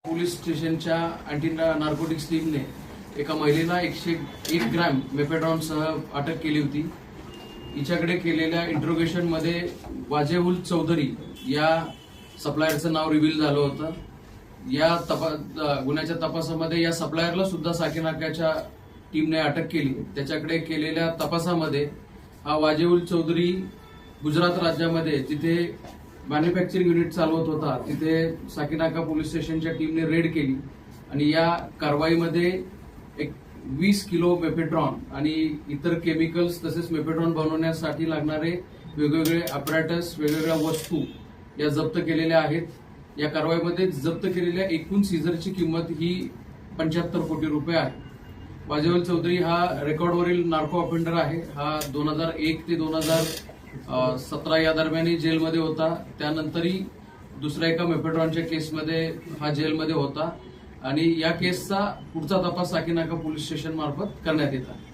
Police स्टेशनच्या anti narcotics टीमने एका महिलेला 101 ग्रॅम मेफेड्रॉनसह अटक केली होती। हिच्याकडे केलेल्या इंट्रोगेशनमध्ये वाजेउल चौधरी या सप्लायरचं नाव रिव्हील झालं होतं। या गुन्ह्याच्या तपासामध्ये या सप्लायरला सुद्धा साकीनाक्याच्या टीमने अटक केली। त्याच्याकडे केलेल्या तपासामध्ये हा वाजेउल चौधरी गुजरात राज्यामध्ये जिथे मॅन्युफॅक्चरिंग युनिट चालवत होता तिथे साकीनाका पोलीस स्टेशनच्या टीमने रेड केली आणि या कारवाईमध्ये 20 किलो मेफेड्रॉन आणि इतर केमिकल्स तसेच मेफेड्रॉन बनवण्यासाठी लागणारे वेगवेगळे अपॅरेटस वेगवेगळ्या वस्तू या जप्त केलेल्या आहेत। या कारवाईमध्ये जप्त केलेल्या एकूण सीझरची किंमत ही 75 कोटी रुपये आहे। वाजेवल चौधरी हा रेकॉर्डवरील नार्को ऑफेंडर आहे। हा 2001 ते 2017 या दरम्यान जेलमध्ये होता। त्यानंतरही दुसऱ्या एका मेफेड्रॉनच्या केसमध्ये हा जेलमध्ये होता आणि या केसचा पुढचा तपास साकीनाका पोलीस स्टेशन मार्फत करण्यात येत आहे।